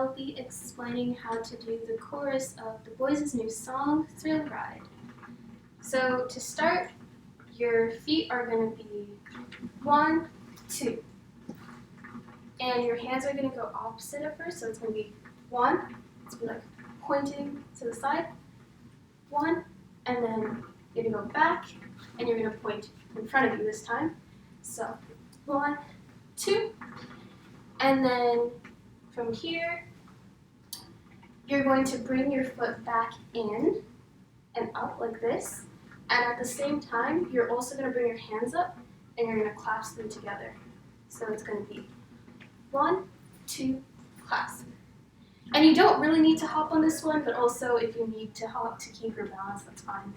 I'll be explaining how to do the chorus of the Boyz' new song, Thrill Ride. So to start, your feet are going to be 1, 2. And your hands are going to go opposite at first, so it's going to be 1, it's going to be like pointing to the side, 1, and then you're going to go back, and you're going to point in front of you this time. So 1, 2, and then from here, you're going to bring your foot back in and up like this, and at the same time, you're also going to bring your hands up, and you're going to clasp them together. So it's going to be 1, 2, clasp. And you don't really need to hop on this one, but also if you need to hop to keep your balance, that's fine.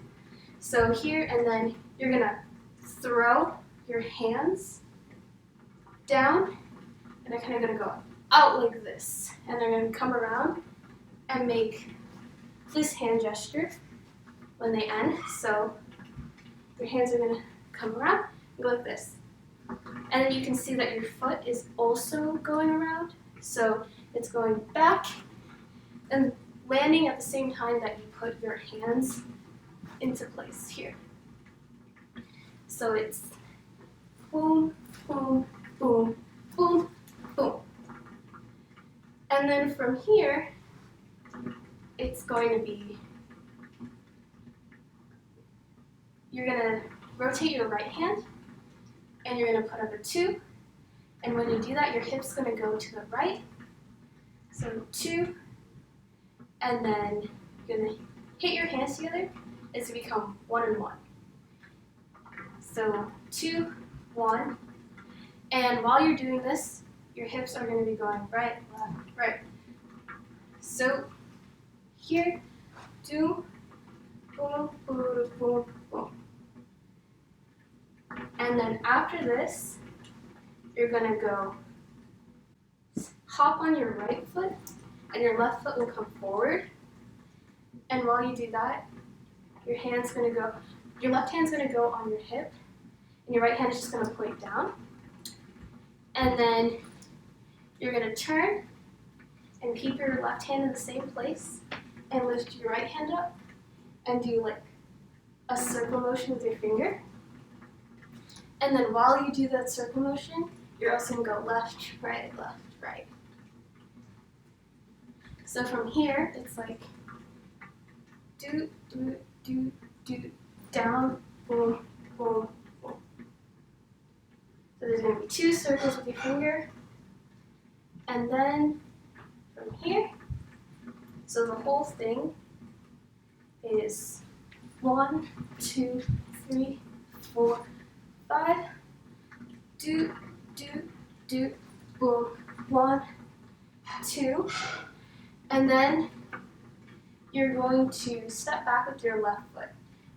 So here, and then you're going to throw your hands down, and they're kind of going to go out like this. And they're going to come around and make this hand gesture when they end. So your hands are going to come around and go like this. And then you can see that your foot is also going around. So it's going back and landing at the same time that you put your hands into place here. So it's boom, boom, boom, boom, boom. And then from here, it's going to be, you're going to rotate your right hand, and you're going to put up a 2. And when you do that, your hip's going to go to the right. So 2, and then you're going to hit your hands together. It's going to become 1 and 1. So 2, 1. And while you're doing this, your hips are going to be going right, left, right. So here, do, boom, boom, boom, boom. And then after this, you're going to go hop on your right foot, and your left foot will come forward. And while you do that, your left hand's going to go on your hip, and your right hand is just going to point down. And then you're going to turn and keep your left hand in the same place and lift your right hand up and do like a circle motion with your finger. And then while you do that circle motion, you're also going to go left, right, right. So from here, it's like do, do, do, do, down, boom, boom, boom. So there's going to be 2 circles with your finger. And then from here, so the whole thing is 1, 2, 3, 4, 5. Do, do, do, boom. 1, 2. And then you're going to step back with your left foot.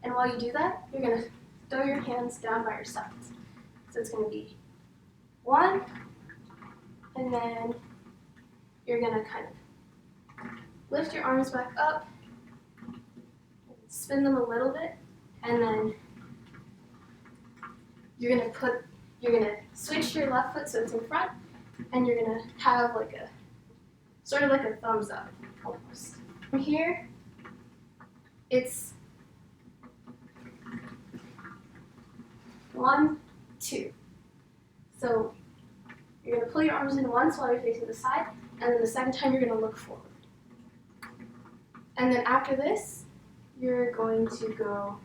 And while you do that, you're going to throw your hands down by your sides. So it's going to be 1, and then you're going to kind of lift your arms back up, spin them a little bit, and then you're going to switch your left foot so it's in front, and you're going to have like a, sort of like a thumbs up, almost. From here, it's 1, 2. So you're going to pull your arms in once while you're facing the side, and then the second time you're going to look forward. And then after this, you're going to go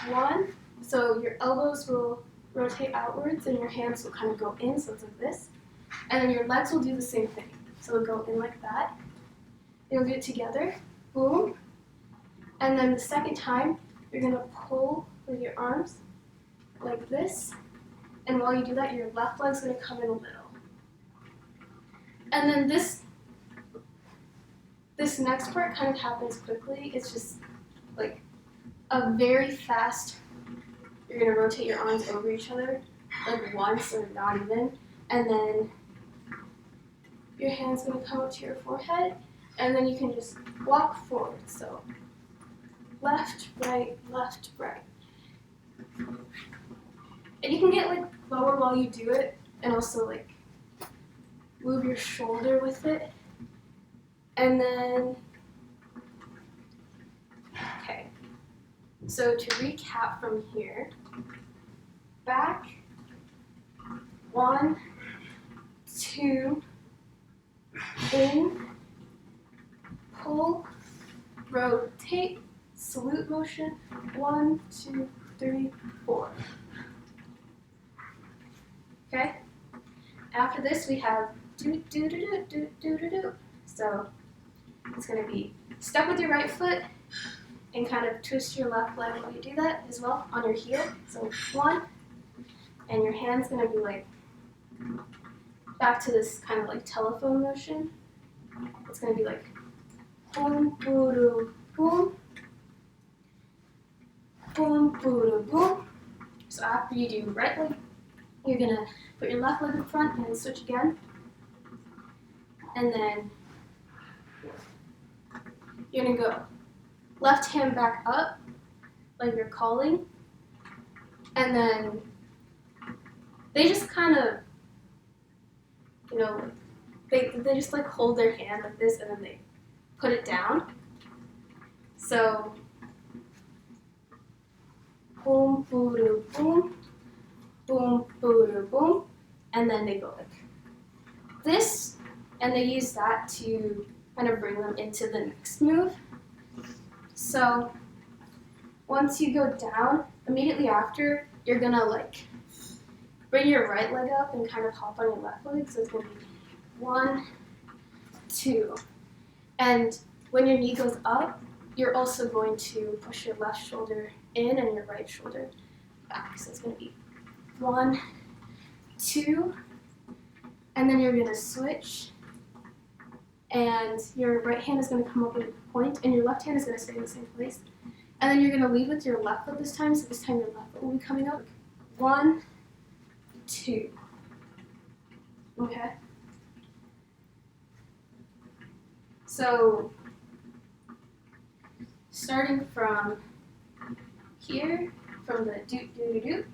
1. So your elbows will rotate outwards, and your hands will kind of go in, so it's like this. And then your legs will do the same thing. So they'll go in like that. You'll do it together, boom. And then the second time, you're going to pull with your arms like this. And while you do that, your left leg's going to come in a little. And then this next part kind of happens quickly. It's just like a very fast, you're going to rotate your arms over each other, like once or not even. And then your hand's going to come up to your forehead, and then you can just walk forward. So left, right, left, right. And you can get like lower while you do it, and also like move your shoulder with it. And then, okay, so to recap from here, back, 1, 2, in, pull, rotate, salute motion, 1, 2, 3, 4. Okay? After this, we have do, do, do, do, do, do, do, do. So it's going to be step with your right foot and kind of twist your left leg while you do that as well on your heel. So 1, and your hand's going to be like back to this kind of like telephone motion. It's going to be like boom, boom, boom, boom, boom, boom. So after you do right leg, you're going to put your left leg in front and switch again. And then you're going to go left hand back up, like you're calling. And then they just kind of, you know, they just like hold their hand like this and then they put it down. So, boom, boom, boom, boom, boom, boom, and then they go like this, and they use that to kind of bring them into the next move. So, once you go down, immediately after, you're gonna like bring your right leg up and kind of hop on your left leg. So it's gonna be 1, 2, and when your knee goes up, you're also going to push your left shoulder in and your right shoulder back. So it's going to be 1, 2, and then you're going to switch, and your right hand is going to come up and point, and your left hand is going to stay in the same place. And then you're going to lead with your left foot this time, so this time your left foot will be coming up. 1, 2. Okay? So, starting from here, from the do do do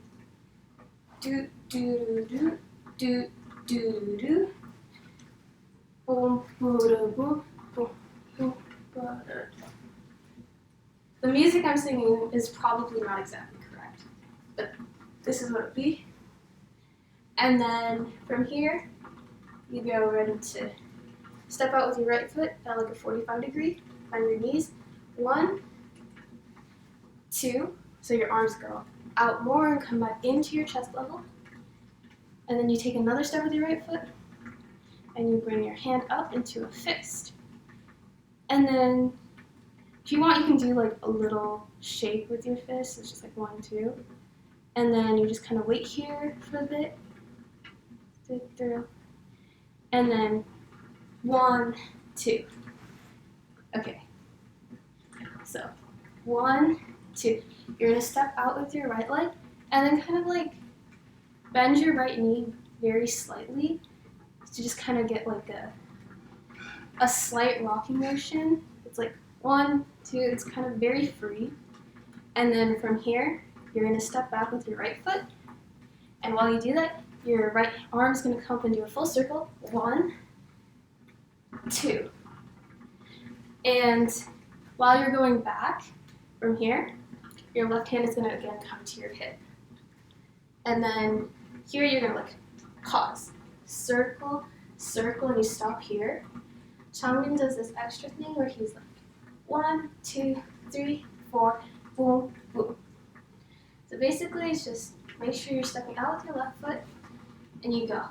do do do do do do boom boom boom boom boom. The music I'm singing is probably not exactly correct, but this is what it would be. And then from here, you go ready to step out with your right foot at like a 45 degree on your knees. 1, 2, so your arms go out more and come back into your chest level. And then you take another step with your right foot and you bring your hand up into a fist. And then if you want, you can do like a little shake with your fist. It's just like 1, 2. And then you just kind of wait here for a bit. And then 1, 2. Okay. So 1, 2. You're gonna step out with your right leg and then kind of like bend your right knee very slightly to just kind of get like a slight rocking motion. It's like 1, 2. It's kind of very free. And then from here, you're gonna step back with your right foot. And while you do that, your right arm is gonna come up and do a full circle. 1, 2. And while you're going back from here, your left hand is going to again come to your hip. And then here you're going to like pause, circle, circle, and you stop here. Changbin does this extra thing where he's like 1, 2, 3, 4, boom, boom. So basically it's just make sure you're stepping out with your left foot and you go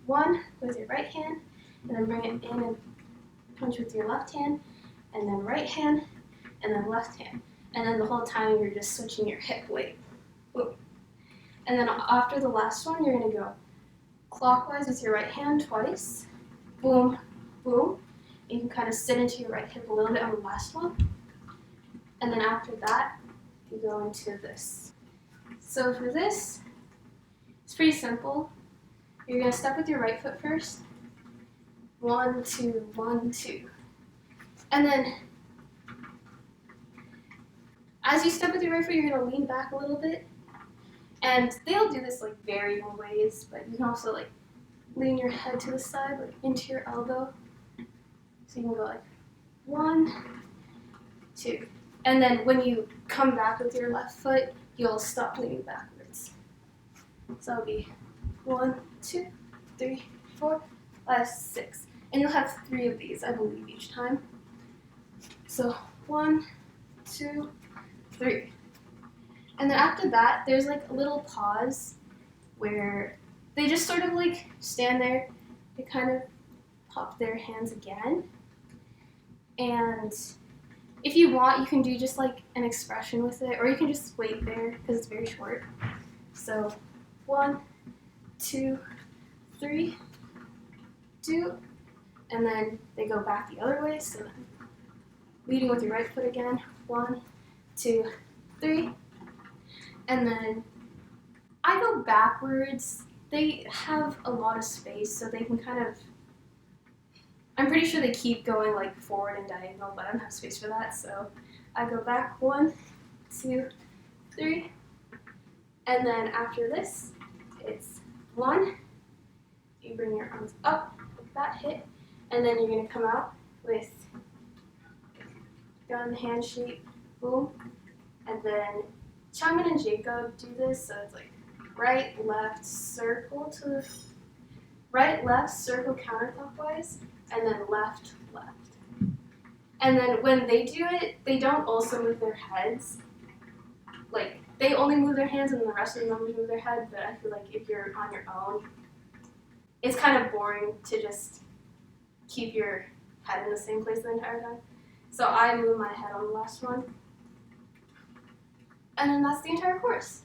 1 with your right hand and then bring it in and punch with your left hand and then right hand and then left hand. And then the whole time you're just switching your hip weight. Boom. And then after the last one, you're going to go clockwise with your right hand twice. Boom, boom. You can kind of sit into your right hip a little bit on the last one. And then after that, you go into this. So for this, it's pretty simple. You're going to step with your right foot first. 1, 2, 1, 2. And then as you step with your right foot, you're going to lean back a little bit. And they all do this like varying ways, but you can also like lean your head to the side, like into your elbow. So you can go like 1, 2. And then when you come back with your left foot, you'll stop leaning backwards. So that'll be 1, 2, 3, 4, 5, 6. And you'll have 3 of these, I believe, each time. So 1, 2, 3. And then after that, there's like a little pause where they just sort of like stand there. They kind of pop their hands again. And if you want, you can do just like an expression with it, or you can just wait there because it's very short. So 1, 2, 3, 2, and then they go back the other way. So then leading with your right foot again. 1, 2, 3, and then I go backwards. They have a lot of space, so they can kind of. I'm pretty sure they keep going like forward and diagonal, but I don't have space for that, so I go back 1, 2, 3, and then after this, it's 1. You bring your arms up with that hit, and then you're gonna come out with gun hand shape, boom, and then Changmin and Jacob do this, so it's like right, left, circle to right, left, circle counterclockwise, and then left, left. And then when they do it, they don't also move their heads. Like, they only move their hands and the rest of the members move their head, but I feel like if you're on your own, it's kind of boring to just keep your head in the same place the entire time. So I move my head on the last one. And then that's the entire course.